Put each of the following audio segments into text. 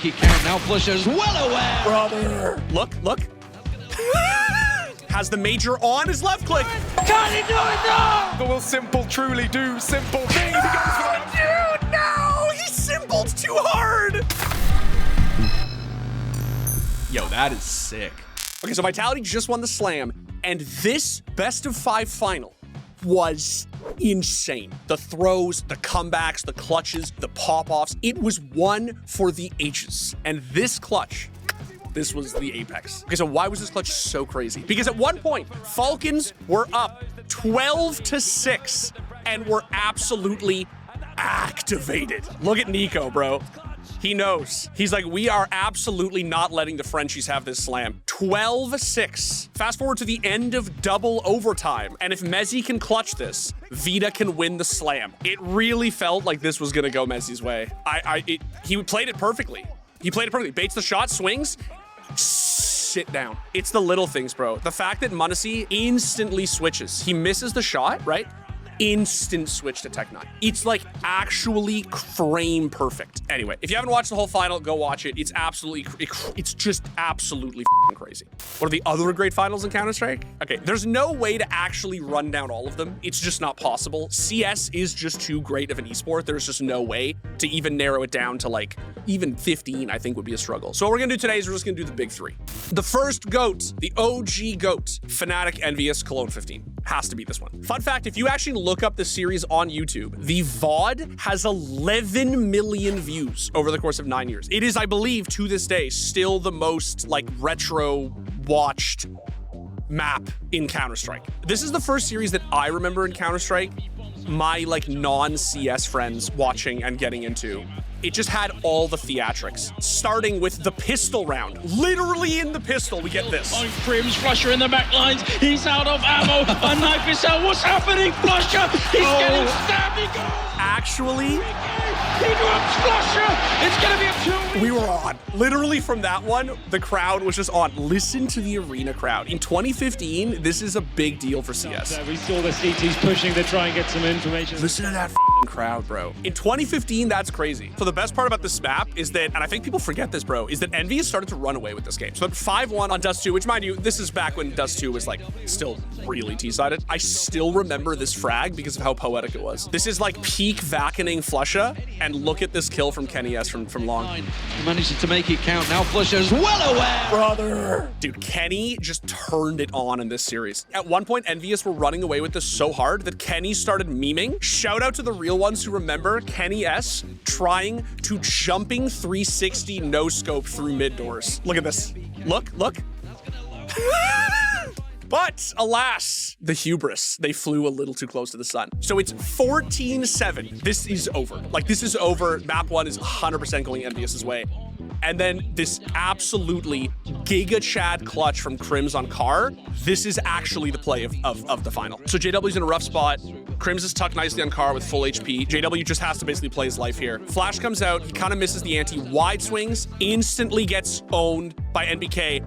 make it count. Now Flusher's well aware. Brother. Look. Has the major on his left click. Can he do it now? But will Simple truly do simple things? He goes for that. Dude, no! He simpled too hard! Yo, that is sick. Okay, so Vitality just won the Slam, and this best of 5 final was insane. The throws, the comebacks, the clutches, the pop-offs, it was one for the ages. And this clutch, this was the apex. Okay, so why was this clutch so crazy? Because at one point, Falcons were up 12-6 and were absolutely activated. Look at Nico, bro. He knows. He's like, we are absolutely not letting the Frenchies have this Slam. 12-6. Fast forward to the end of double overtime. And if Mezzi can clutch this, Vita can win the Slam. It really felt like this was gonna go Mezzi's way. He played it perfectly. He played it perfectly. Baits the shot, swings, sit down. It's the little things, bro. The fact that m0NESY instantly switches. He misses the shot, right? Instant switch to Tech 9. It's like actually frame perfect. Anyway, if you haven't watched the whole final, go watch it. It's absolutely, it's just absolutely crazy. What are the other great finals in Counter-Strike? Okay, there's no way to actually run down all of them. It's just not possible. CS is just too great of an esport. There's just no way to even narrow it down to like even 15, I think would be a struggle. So what we're gonna do today is we're just gonna do the big 3. The first GOAT, the OG GOAT, Fnatic, Envious, Cologne 15. Has to be this one. Fun fact, if you actually look up the series on YouTube, the VOD has 11 million views over the course of 9 years. It is, I believe, to this day, still the most like retro watched map in Counter-Strike. This is the first series that I remember in Counter-Strike, my like non-CS friends watching and getting into. It just had all the theatrics, starting with the pistol round. Literally in the pistol, we get this. Oh, Crims, Flusher in the back lines. He's out of ammo. A knife is out. What's happening? Flusher, he's getting stabbed. He goes. Actually, he drops Flusher. It's gonna be a 2. We were on. Literally from that one, the crowd was just on. Listen to the arena crowd. In 2015, this is a big deal for CS. We saw the CTs pushing to try and get some information. Listen to that crowd, bro. In 2015, that's crazy. So the best part about this map is that, and I think people forget this, bro, is that Envy has started to run away with this game. So 5-1 on Dust 2, which mind you, this is back when Dust 2 was like still really T-sided. I still remember this frag because of how poetic it was. This is like peak vacuuming Flusha, and look at this kill from Kenny S from long. He manages to make it count. Now Flusher's well aware. Brother. Dude, Kenny just turned it on in this series. At one point, Envious were running away with this so hard that Kenny started memeing. Shout out to the real ones who remember Kenny S trying to jumping 360 no scope through mid doors. Look at this. Look. But alas, the hubris, they flew a little too close to the sun. So it's 14-7. This is over. Like, this is over. Map 1 is 100% going Envious's way. And then this absolutely Giga Chad clutch from Crims on Car. This is actually the play of the final. So JW's in a rough spot. Crims is tucked nicely on Car with full HP. JW just has to basically play his life here. Flash comes out. He kind of misses the ante. Wide swings. Instantly gets owned by NBK.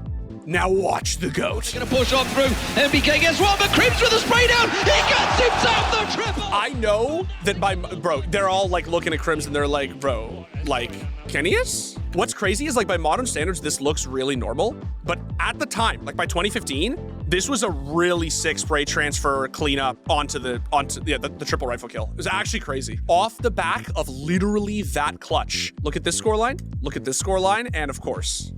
Now watch the GOAT. Gonna push on through. NBK gets one, but Crims with a spray down. He gets himself the triple. I know that bro, they're all like looking at Crims and they're like, bro, like, Kennyus? What's crazy is like by modern standards, this looks really normal. But at the time, like by 2015, this was a really sick spray transfer cleanup onto the triple rifle kill. It was actually crazy. Off the back of literally that clutch. Look at this scoreline. Look at this scoreline. And of course,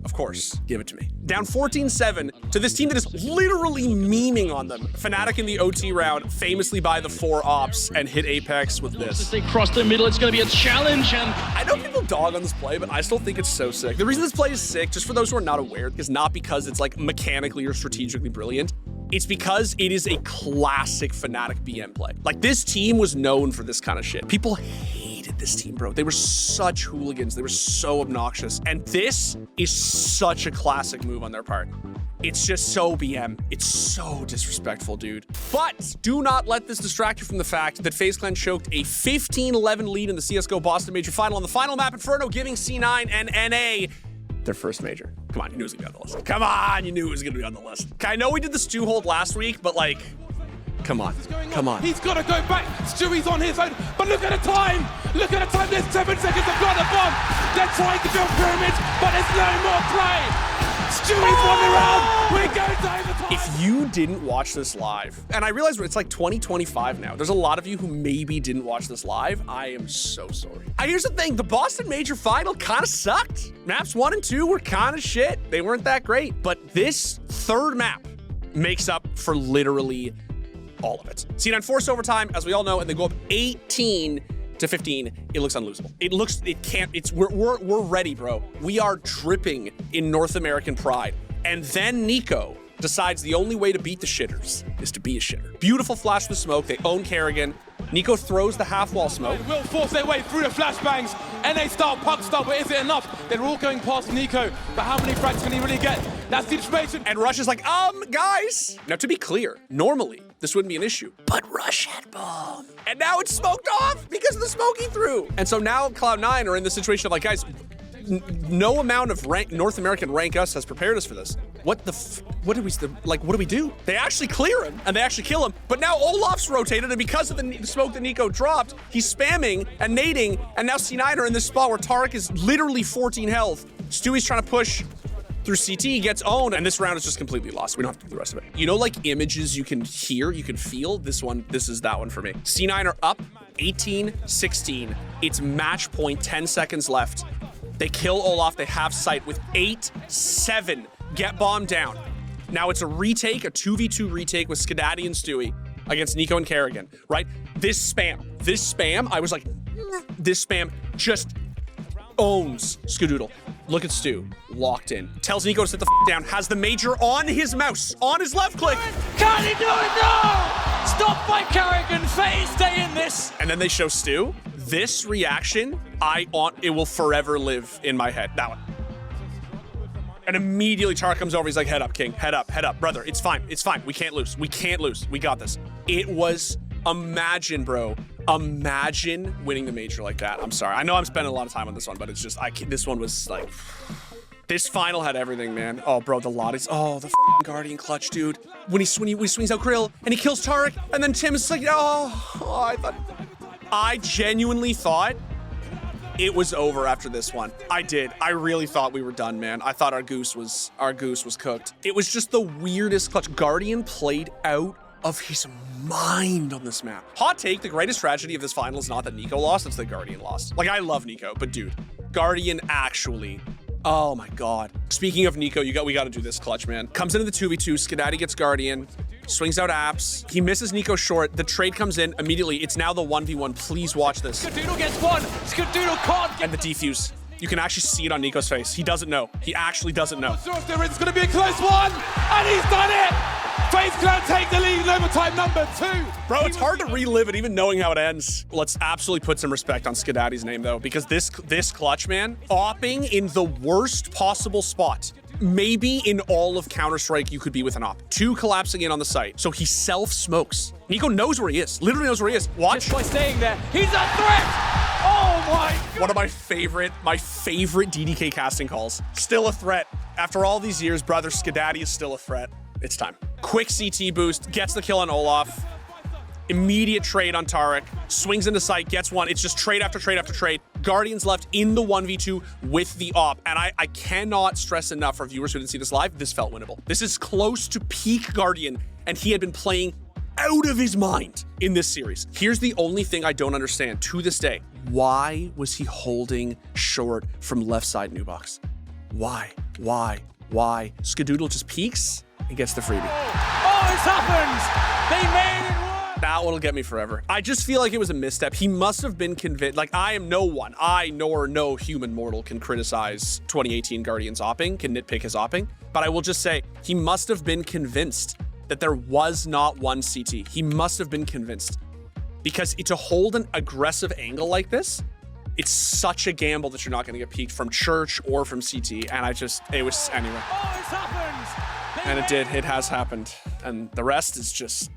give it to me. Down 14-7 to this team that is literally memeing on them. Fnatic in the OT round, famously by the 4 ops and hit Apex with this. They cross the middle, it's gonna be a challenge. And I know people dog on this play, but I still think it's so sick. The reason this play is sick, just for those who are not aware, is not because it's like mechanically or strategically brilliant. It's because it is a classic Fnatic BM play. Like, this team was known for this kind of shit. People hated this team, bro. They were such hooligans. They were so obnoxious. And this is such a classic move on their part. It's just so BM. It's so disrespectful, dude. But do not let this distract you from the fact that FaZe Clan choked a 15-11 lead in the CSGO Boston Major Final on the final map, Inferno, giving C9 and NA their first major. Come on, you knew it was gonna be on the list. Come on, you knew it was gonna be on the list. Okay, I know we did the Stu hold last week, but like, Come on. Come on. He's got to go back. Stewie's on his own. But look at the time. Look at the time. There's 7 seconds to blow the bomb. They're trying to build pyramids, but there's no more play. Stewie's won the round. We're going to overtime. If you didn't watch this live, and I realize it's like 2025 now, there's a lot of you who maybe didn't watch this live. I am so sorry. Here's the thing. The Boston Major Final kind of sucked. Maps 1 and 2 were kind of shit. They weren't that great. But this third map makes up for literally all of it. C9 forced overtime, as we all know, and they go up 18 to 15. It looks unlosable. We're ready, bro. We are dripping in North American pride. And then Nico decides the only way to beat the shitters is to be a shitter. Beautiful flash with smoke. They own Kerrigan. Nico throws the half wall smoke. Will force their way through the flashbangs. NA style, Puck style, but is it enough? They're all going past Nico, but how many frags can he really get? That's the information. And Rush is like, guys. Now, to be clear, normally this wouldn't be an issue, but Rush had bomb. And now it's smoked off because of the smoke he threw. And so now Cloud9 are in the situation of like, guys, no amount of North American rank us has prepared us for this. What do we do? They actually clear him and they actually kill him, but now Olaf's rotated, and because of the smoke that Nico dropped, he's spamming and nading, and now C9 are in this spot where Tarek is literally 14 health. Stewie's trying to push through CT, gets owned, and this round is just completely lost. We don't have to do the rest of it. You know, like images you can hear, you can feel? This is that one for me. C9 are up 18-16. It's match point, 10 seconds left. They kill Olaf, they have sight with 8-7. Get bomb down. Now it's a retake, a 2v2 retake with Skadati and Stewie against Nico and Kerrigan, right? This spam, I was like, this spam just owns Skadoodle. Look at Stu, locked in. Tells Nico to sit the down, has the major on his mouse, on his left click. Can he do it? No! Stop by Kerrigan, FaZe, stay in this. And then they show Stu. This reaction, it will forever live in my head. That one. And immediately Tara comes over, he's like, head up, King, head up, brother, it's fine, we can't lose, we got this. It was, imagine, bro, imagine winning the major like that. I'm sorry, I know I'm spending a lot of time on this one, but it's just, this one was like, this final had everything, man. Oh, bro, the Lotties, oh, the Guardian clutch, dude. When he swings out Krill, and he kills Tarek, and then Tim is like, I genuinely thought it was over after this one. I did. I really thought we were done, man. I thought our goose was cooked. It was just the weirdest clutch. Guardian played out of his mind on this map. Hot take, the greatest tragedy of this final is not that Nico lost, it's that Guardian lost. Like, I love Nico, but dude, Guardian actually, oh my God. Speaking of Nico, we gotta do this clutch, man. Comes into the 2v2, Skadati gets Guardian, swings out apps. He misses Nico short. The trade comes in immediately. It's now the 1v1. Please watch this. Skadoodle gets one. Skadoodle can't. And the defuse. You can actually see it on Nico's face. He doesn't know. He actually doesn't know. It's going to be a close one, and he's done it. FaZe Clan take the lead in overtime number 2. Bro, it's hard to relive it even knowing how it ends. Let's absolutely put some respect on Skadati's name, though, because this clutch, man, opping in the worst possible spot. Maybe in all of Counter-Strike you could be with an op. 2 collapsing in on the site. So he self-smokes. Nico knows where he is. Literally knows where he is. Watch. Just by staying there. He's a threat! Oh my God. One of my favorite DDK casting calls. Still a threat. After all these years, brother, Skadati is still a threat. It's time. Quick CT boost, gets the kill on Olaf. Immediate trade on Tarek. Swings into sight, gets one. It's just trade after trade after trade. Guardians left in the 1v2 with the op. And I cannot stress enough for viewers who didn't see this live, this felt winnable. This is close to peak Guardian, and he had been playing out of his mind in this series. Here's the only thing I don't understand to this day. Why was he holding short from left side new box? Why? Skadoodle just peeks and gets the freebie. Oh, it's happened! They made it work! That one'll get me forever. I just feel like it was a misstep. He must have been convinced. Like, I am no one. I nor no human mortal can criticize 2018 Guardians opping, can nitpick his opping. But I will just say, he must have been convinced that there was not one CT. He must have been convinced. Because to hold an aggressive angle like this, it's such a gamble that you're not going to get peeked from Church or from CT. And it was, anyway. Oh, it's happened! And it did. It has happened. And the rest is just...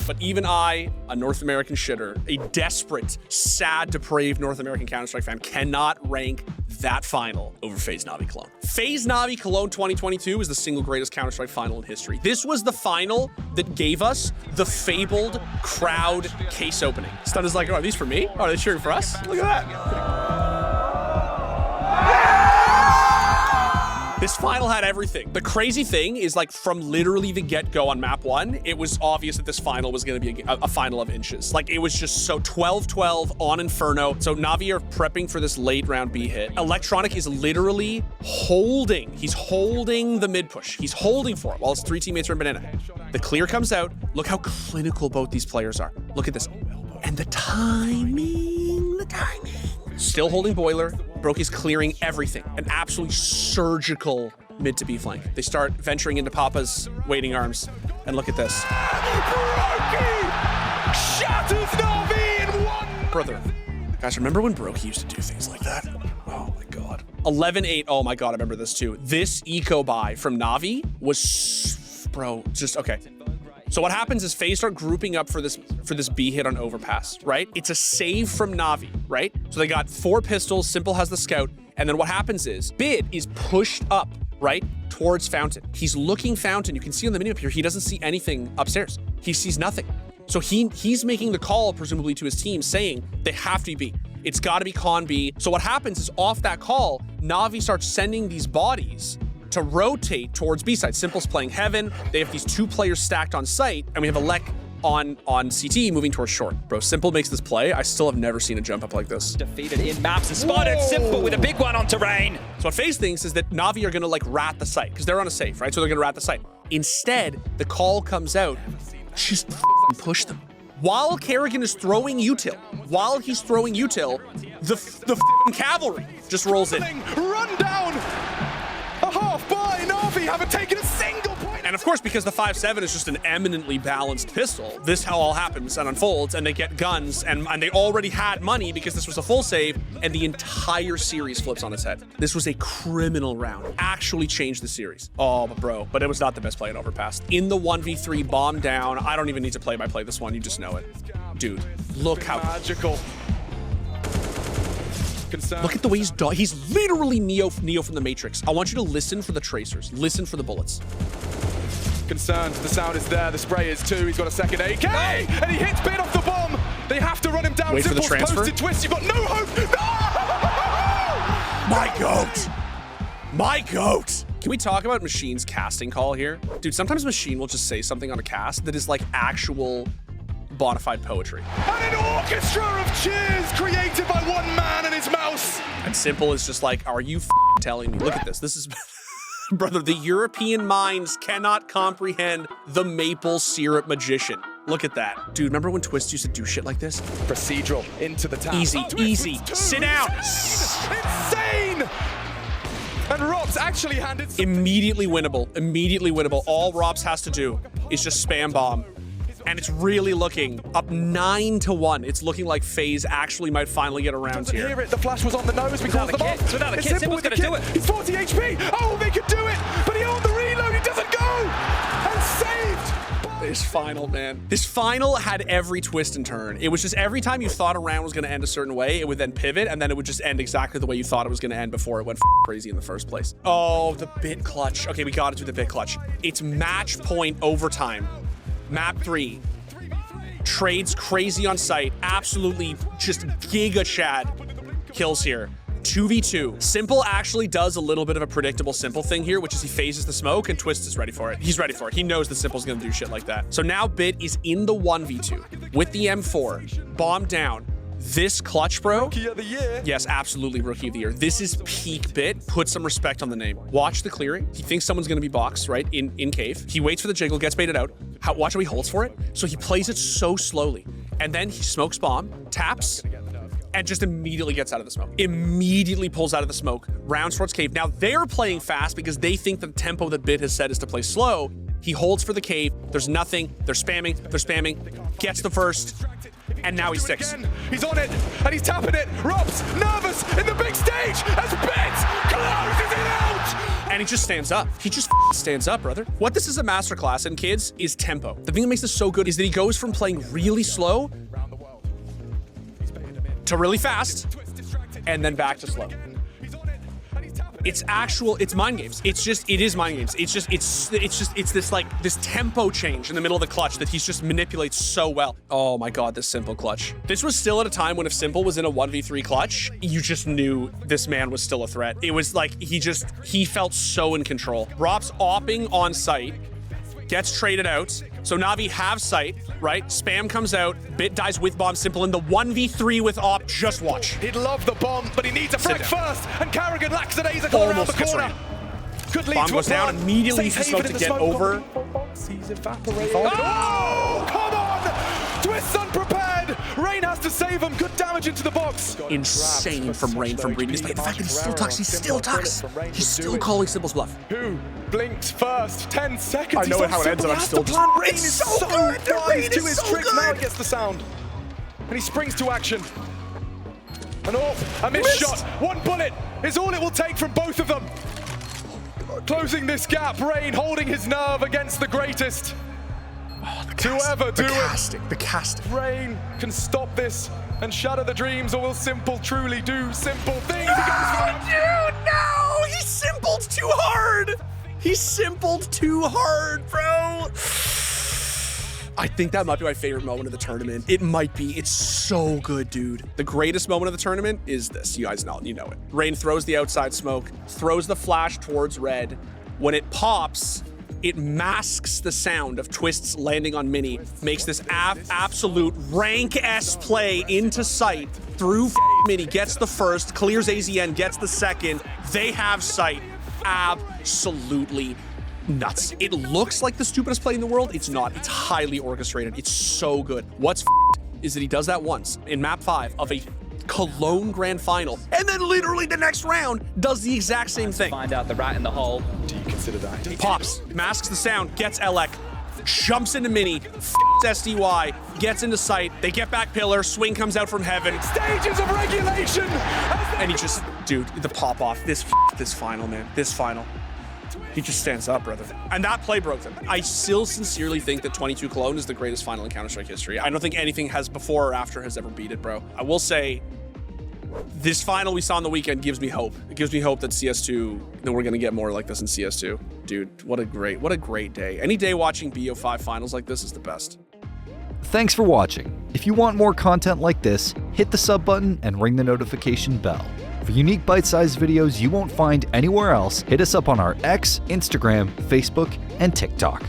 But even I, a North American shitter, a desperate, sad, depraved North American Counter-Strike fan, cannot rank that final over FaZe Navi Cologne. FaZe Navi Cologne 2022 is the single greatest Counter-Strike final in history. This was the final that gave us the fabled crowd case opening. Stun is like, oh, are these for me? Oh, are they cheering for us? Look at that. This final had everything. The crazy thing is, like, from literally the get-go on map 1, it was obvious that this final was going to be a final of inches. Like, it was just so 12-12 on Inferno. So Navi are prepping for this late round B hit. Electronic is literally holding. He's holding the mid push. He's holding for it while his 3 teammates are in banana. The clear comes out. Look how clinical both these players are. Look at this. And the timing. Still holding Boiler. Burke is clearing everything. An absolutely surgical mid to B flank. They start venturing into Papa's waiting arms. And look at this. Shatters Navi in one. Brother. Guys, remember when Burke used to do things like that? Oh my God. 11-8. Oh my God, I remember this too. This eco buy from Navi was, bro, just okay. So what happens is FaZe start grouping up for this B hit on overpass, right? It's a save from Navi, right? So they got 4 pistols, Simple has the scout, and then what happens is Bid is pushed up, right, towards Fountain. He's looking Fountain. You can see on the minimap here, he doesn't see anything upstairs. He sees nothing. So he's making the call, presumably to his team, saying they have to be B. It's got to be Con B. So what happens is off that call, Navi starts sending these bodies to rotate towards B-side. Simple's playing Heaven. They have these 2 players stacked on site, and we have Elec on CT moving towards short. Bro, Simple makes this play. I still have never seen a jump up like this. Defeated in maps and spotted. Whoa. Simple with a big one on terrain. So what FaZe thinks is that Navi are gonna like rat the site because they're on a safe, right? So they're gonna rat the site. Instead, the call comes out, just push them. While Kerrigan is throwing util, the cavalry just rolls in. Run down. A half by Navi haven't taken a single point. And of course, because the 5.7 is just an eminently balanced pistol, this how all happens and unfolds, and they get guns, and they already had money because this was a full save, and the entire series flips on its head. This was a criminal round. Actually changed the series. Oh, but it was not the best play in Overpass. In the 1v3 bomb down, I don't even need to play-by-play this one, you just know it. Dude, look how magical. Look at the way he's literally Neo from the Matrix. I want you to listen for the tracers. Listen for the bullets. Concerned, the sound is there, the spray is too. He's got a second AK, and he hits Bid off the bomb. They have to run him down. Wait for the transfer. Posted twist, you've got no hope. No! My goat. My goat. Can we talk about Machine's casting call here? Dude, sometimes Machine will just say something on a cast that is like actual bonafide poetry. And an orchestra of cheers created by one man and his mouse. And Simple is just like, are you telling me? Look at this. This is, brother, the European minds cannot comprehend the maple syrup magician. Look at that. Dude, remember when Twist used to do shit like this? Procedural into the tap. Easy, easy. Sit down. Insane. And Rops actually handed immediately winnable. All Rops has to do is just spam bomb. And it's really looking up 9-1. It's looking like FaZe actually might finally get around here. Hear it. The flash was on the nose because the bomb. Without a kit, Simple's gonna do it. He's 40 HP. Oh, they could do it, but he on the reload. He doesn't go. And saved. This final, man. This final had every twist and turn. It was just every time you thought a round was going to end a certain way, it would then pivot, and then it would just end exactly the way you thought it was going to end before it went crazy in the first place. Oh, the bit clutch. Okay, we got to do the bit clutch. It's match point overtime. Map 3. Trades crazy on site. Absolutely just giga Chad kills here. 2v2. Simple actually does a little bit of a predictable Simple thing here, which is he phases the smoke and Twist is ready for it. He's ready for it. He knows that Simple's gonna do shit like that. So now Bit is in the 1v2 with the M4. Bomb down. This clutch, bro. Rookie of the year. Yes, absolutely Rookie of the Year. This is peak Bit. Put some respect on the name. Watch the clearing. He thinks someone's going to be boxed, right? In cave. He waits for the jiggle, gets baited out. Watch how he holds for it. So he plays it so slowly. And then he smokes bomb, taps, and just immediately gets out of the smoke. Immediately pulls out of the smoke. Rounds towards cave. Now they're playing fast because they think the tempo that Bit has said is to play slow. He holds for the cave. There's nothing. They're spamming. Gets the first. And now he's 6. He's on it, and he's tapping it. Rob's nervous in the big stage as Bit closes it out. And he just stands up. He just stands up, brother. What this is a masterclass in, kids, is tempo. The thing that makes this so good is that he goes from playing really slow to really fast, and then back to slow. It's mind games. It is mind games. It's this tempo change in the middle of the clutch that he's just manipulates so well. Oh my God, this Simple clutch. This was still at a time when if Simple was in a 1v3 clutch, you just knew this man was still a threat. It was like, he felt so in control. Rop's opping on site, gets traded out. So Na'Vi have sight, right? Spam comes out, Bit dies with bomb, Simple in the 1v3 with Op, just watch. He'd love the bomb, but he needs a frag first, and Carrigan lackadaisical around the corner. Could lead bomb to goes down, immediately uses smoke to get over. He's evaporated. Oh, come on! Twists unprepared! Rain has to save him, good damage into the box. Insane from Rain from reading. Despite the fact that he still talks. He's still calling Simple's bluff. Who blinks first? 10 seconds. I know how it ends, and I'm still just... Rain is so wise to his tricks. Now he gets the sound. And he springs to action. And a missed shot. One bullet is all it will take from both of them. Closing this gap, Rain holding his nerve against the greatest. To ever do it. The casting. Rain can stop this and shatter the dreams, or will Simple truly do simple things? Dude, no! He simpled too hard! He simpled too hard, bro! I think that might be my favorite moment of the tournament. It might be. It's so good, dude. The greatest moment of the tournament is this. You guys know, you know it. Rain throws the outside smoke, throws the flash towards red. When it pops, it masks the sound of Twists landing on Mini, makes this absolute rank S play into sight through Mini, gets the first, clears AZN, gets the second. They have sight. Absolutely nuts. It looks like the stupidest play in the world. It's not. It's highly orchestrated. It's so good. What's is that he does that once in map 5 of a Cologne Grand Final, and then literally the next round does the exact same thing. Find out the rat in the hole. Do you consider that? Pops, masks the sound, gets Elec, jumps into Mini, SDY, gets into sight, they get back pillar, swing comes out from heaven. Stages of regulation! And he just, dude, the pop off, this final, man, this final. He just stands up, brother. And that play broke them. I still sincerely think that 22 Cologne is the greatest final in Counter-Strike history. I don't think anything has before or after has ever beat it, bro. I will say, this final we saw on the weekend gives me hope. It gives me hope that CS2, that we're gonna get more like this in CS2. Dude, what a great day. Any day watching BO5 finals like this is the best. Thanks for watching. If you want more content like this, hit the sub button and ring the notification bell. For unique bite-sized videos you won't find anywhere else, hit us up on our X, Instagram, Facebook, and TikTok.